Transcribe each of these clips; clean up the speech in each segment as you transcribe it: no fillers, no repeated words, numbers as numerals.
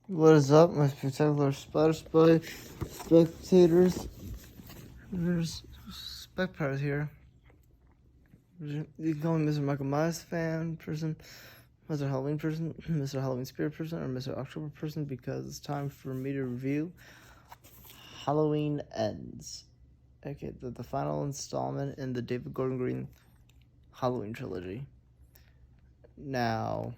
What is up, my spectacular Spider Spy spectators? There's Specpart here. You can call me Mr. Michael Myers fan person, Mr. Halloween person, Mr. Halloween spirit person, or Mr. October person because it's time for me to review Halloween Ends. Okay, the final installment in the David Gordon Green Halloween trilogy. Now,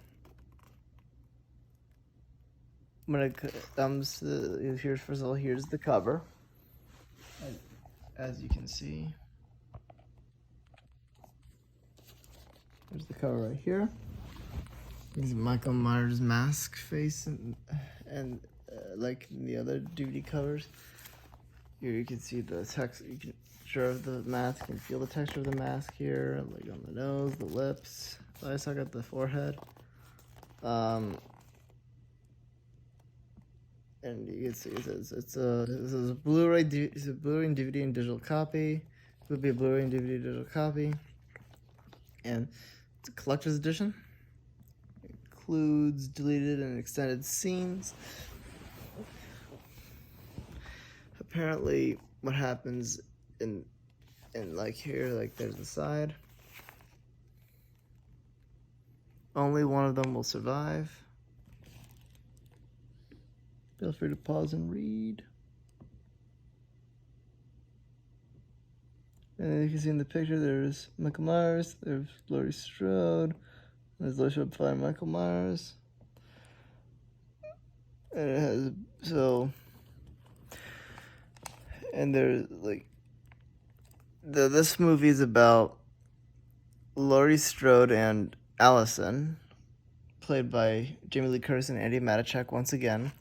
when it comes to here's first of all, here's the cover. As you can see, there's the cover right here. This is Michael Myers' mask face, and like the other DVD covers, here you can see the texture of the mask. You can feel the texture of the mask here, like on the nose, the lips. I also got the forehead. And you can see it says it's a Blu-ray, it's a Blu-ray and DVD and digital copy. It would be a Blu-ray and DVD digital copy, and it's a collector's edition. It includes deleted and extended scenes. Apparently, what happens in like here, like there's the side. Only one of them will survive. Feel free to pause and read. And you can see in the picture, there's Michael Myers, there's Laurie Strode, there's Laurie Strode by Michael Myers. And it has, and there's like, this movie is about Laurie Strode and Allison, played by Jamie Lee Curtis and Andy Matichak once again,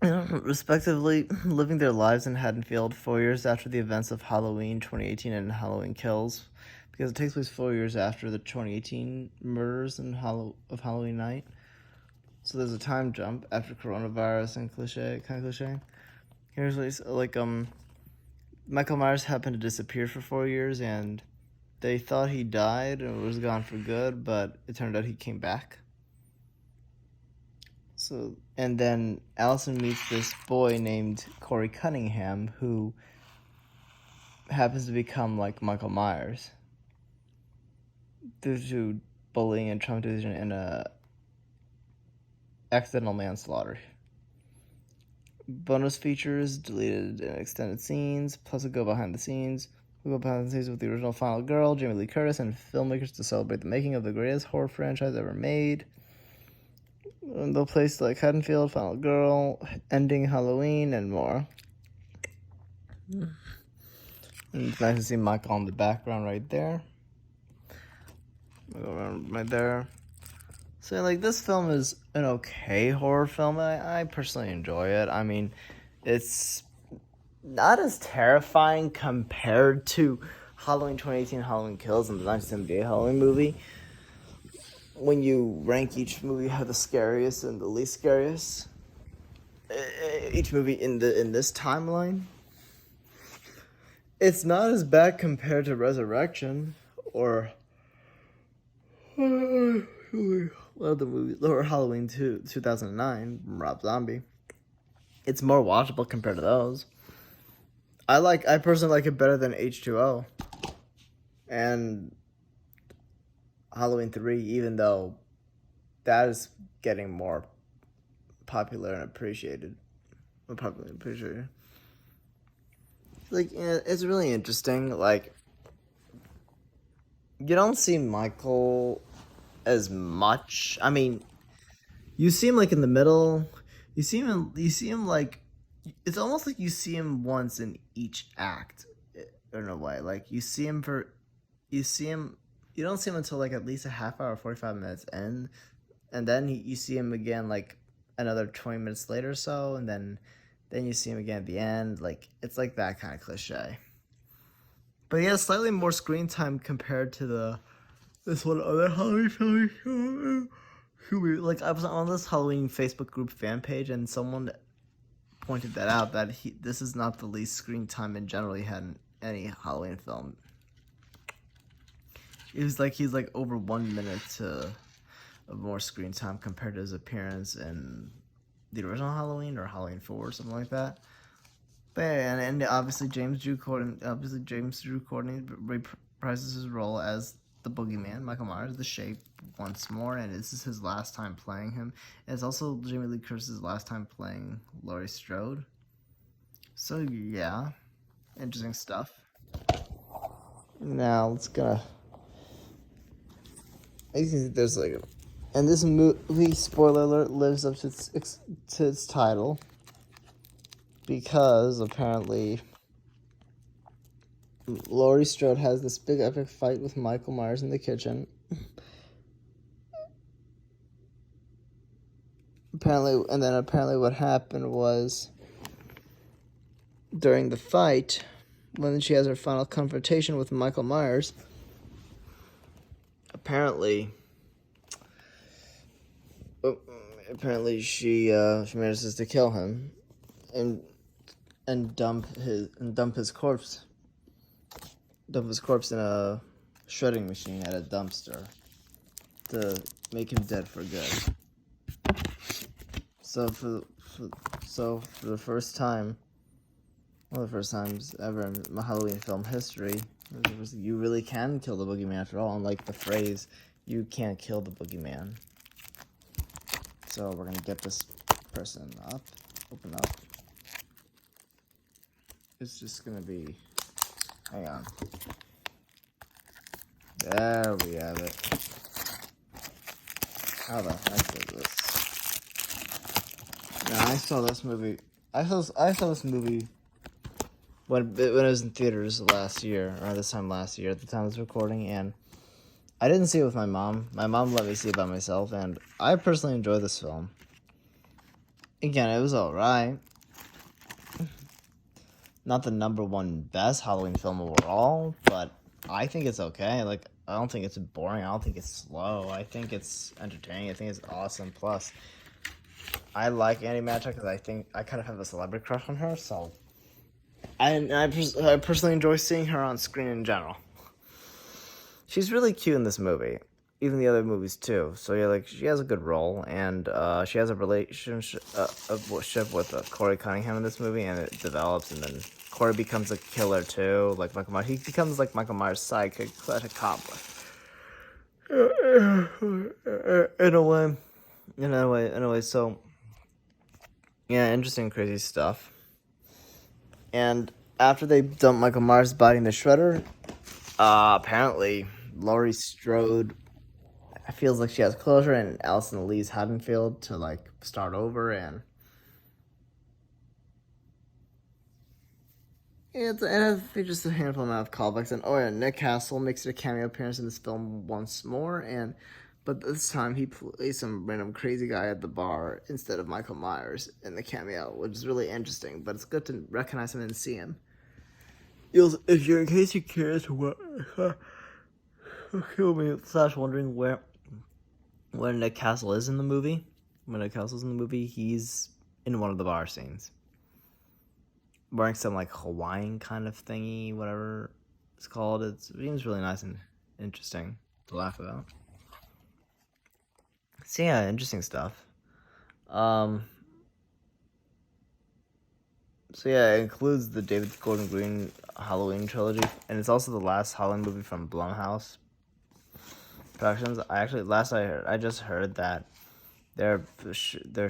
respectively, living their lives in Haddonfield 4 years after the events of Halloween 2018 and Halloween Kills, because it takes place 4 years after the 2018 murders of Halloween night. So there's a time jump after coronavirus and cliche. Here's what he's like. Michael Myers happened to disappear for 4 years, and they thought he died and was gone for good, but it turned out he came back. So, and then Allison meets this boy named Corey Cunningham, who happens to become like Michael Myers due to bullying and traumatization and accidental manslaughter. Bonus features, deleted and extended scenes, plus a go behind the scenes. We'll go behind the scenes with the original Final Girl, Jamie Lee Curtis, and filmmakers to celebrate the making of the greatest horror franchise ever made. And they'll place like Haddonfield, Final Girl, Ending Halloween, and more. And it's nice to see Michael in the background right there. I'll go around right there. So like this film is an okay horror film. I personally enjoy it. I mean, it's not as terrifying compared to Halloween 2018 Halloween Kills and the 1978 Halloween movie. When you rank each movie, how the scariest and the least scariest, each movie in this timeline, it's not as bad compared to Resurrection or other movies, or Halloween 2009 from Rob Zombie. It's more watchable compared to those. I personally like it better than H2O and Halloween 3, even though that is getting more popular and appreciated. Like, it's really interesting. Like, you don't see Michael as much. I mean, you see him like in the middle. You see him like, it's almost like you see him once in each act, in a way. Like, you don't see him until like at least a half hour, 45 minutes in, and then you see him again like another 20 minutes later or so, and then you see him again at the end. Like, it's like that kind of cliche. But he has slightly more screen time compared to this one other Halloween film. Like, I was on this Halloween Facebook group fan page, and someone pointed that out, that this is not the least screen time in general he had in any Halloween film. He's like over 1 minute of more screen time compared to his appearance in the original Halloween or Halloween 4 or something like that. But yeah, and obviously James Drew Courtney reprises his role as the Boogeyman, Michael Myers, the Shape, once more, and this is his last time playing him. And it's also Jamie Lee Curtis's last time playing Laurie Strode. So yeah, interesting stuff. Now let's gonna. I think there's like, and this movie, spoiler alert, lives up to its title because apparently Laurie Strode has this big epic fight with Michael Myers in the kitchen. Apparently what happened was during the fight, when she has her final confrontation with Michael Myers, apparently she manages to kill him and dump his corpse in a shredding machine at a dumpster to make him dead for good. So for the first time, one of the first times ever in Halloween film history, you really can kill the boogeyman after all, unlike the phrase, you can't kill the boogeyman. So we're gonna get this person up, open up. It's just gonna be, hang on. There we have it. How the heck is this? Now, I saw this movie when it was in theaters last year, or this time last year, at the time of this recording, and I didn't see it with my mom. My mom let me see it by myself, and I personally enjoyed this film. Again, it was alright. Not the #1 best Halloween film overall, but I think it's okay. Like, I don't think it's boring. I don't think it's slow. I think it's entertaining. I think it's awesome. Plus, I like Andi Matichak because I think I kind of have a celebrity crush on her, so I personally enjoy seeing her on screen in general. She's really cute in this movie, even the other movies too. So yeah, like she has a good role, and she has a relationship with Corey Cunningham in this movie, and it develops, and then Corey becomes a killer too, like Michael Myers. He becomes like Michael Myers' sidekick, like a cop. In a way. So yeah, interesting, crazy stuff. And after they dump Michael Myers biting the shredder, apparently Laurie Strode feels like she has closure, and Allison leaves Haddonfield to like start over, and it has just a handful amount of callbacks. And Nick Castle makes a cameo appearance in this film once more, but this time he plays some random crazy guy at the bar instead of Michael Myers in the cameo, which is really interesting. But it's good to recognize him and see him. If you're in case you're curious what wondering where Nick Castle is in the movie, he's in one of the bar scenes, wearing some like Hawaiian kind of thingy, whatever it's called. It seems really nice and interesting to laugh about. So yeah, interesting stuff. So yeah, it includes the David Gordon Green Halloween trilogy, and it's also the last Halloween movie from Blumhouse Productions. I just heard that they're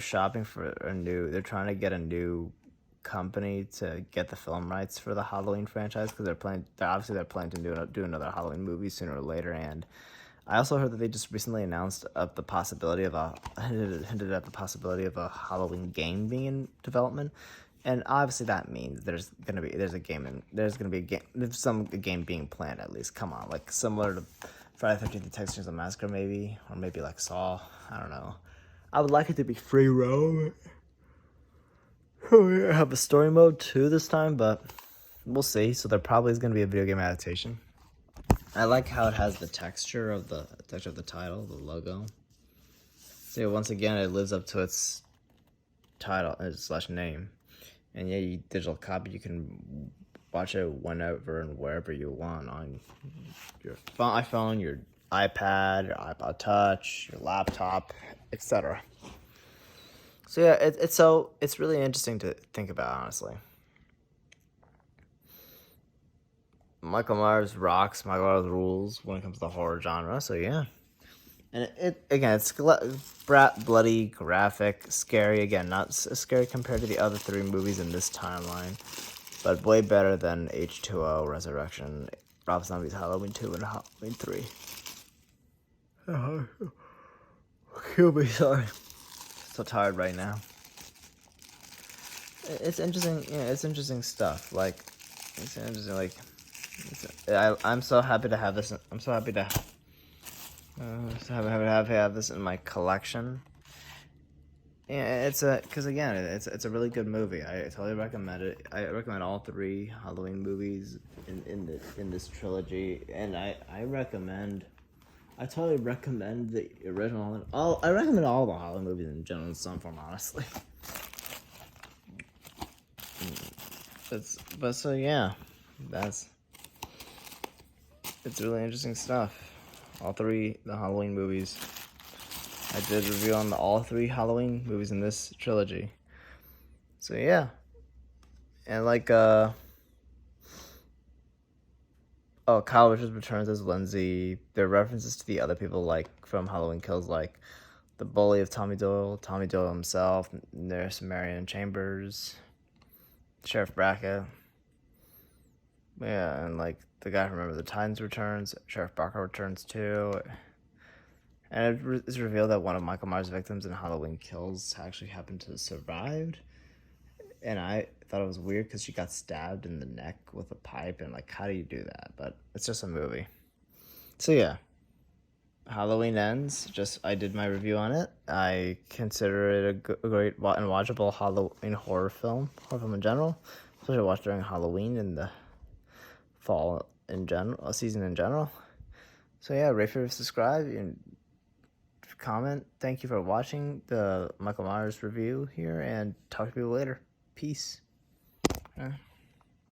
shopping for they're trying to get a new company to get the film rights for the Halloween franchise, because they're planning to do another Halloween movie sooner or later. And I also heard that they just recently announced hinted at the possibility of a Halloween game being in development. And obviously that means there's gonna be a game being planned, at least. Come on, like similar to Friday the 13th, the Texas Chainsaw Massacre, maybe, or maybe like Saw. I don't know. I would like it to be free roam. I have a story mode too this time, but we'll see. So there probably is gonna be a video game adaptation. I like how it has the texture of the title, the logo. So once again, it lives up to its title / name. And yeah, you digital copy. You can watch it whenever and wherever you want on your iPhone, your iPad, your iPod Touch, your laptop, etc. So yeah, it's really interesting to think about, honestly. Michael Myers rocks. Michael Myers rules when it comes to the horror genre. So yeah, and it again, it's bloody, graphic, scary. Again, not scary compared to the other three movies in this timeline, but way better than H2O, Resurrection, Rob Zombie's Halloween 2, and Halloween 3. Kill me, sorry. So tired right now. It's interesting. Yeah, it's interesting stuff. Like, it's interesting. Like, I'm so happy to have this. I'm so happy to have this in my collection. Yeah, because again, it's a really good movie. I totally recommend it. I recommend all three Halloween movies in this trilogy, and I totally recommend the original. I recommend all the Halloween movies in general in some form, honestly. So yeah, it's really interesting stuff. All three the Halloween movies. I did a review on all three Halloween movies in this trilogy. So yeah, and Kyle Richards returns as Lindsay. There are references to the other people like from Halloween Kills, like the bully of Tommy Doyle himself, Nurse Marion Chambers, Sheriff Brackett. Yeah, and like the guy from Remember the Titans returns. Sheriff Barker returns too. And it's revealed that one of Michael Myers' victims in Halloween Kills actually happened to have survived. And I thought it was weird because she got stabbed in the neck with a pipe, and like, how do you do that? But it's just a movie. So yeah, Halloween Ends. I did my review on it. I consider it a great and watchable Halloween horror film in general, especially watched during Halloween and the fall in general, season in general. So yeah, rate, favorite, subscribe, and comment. Thank you for watching the Michael Myers review here, and talk to you later. Peace.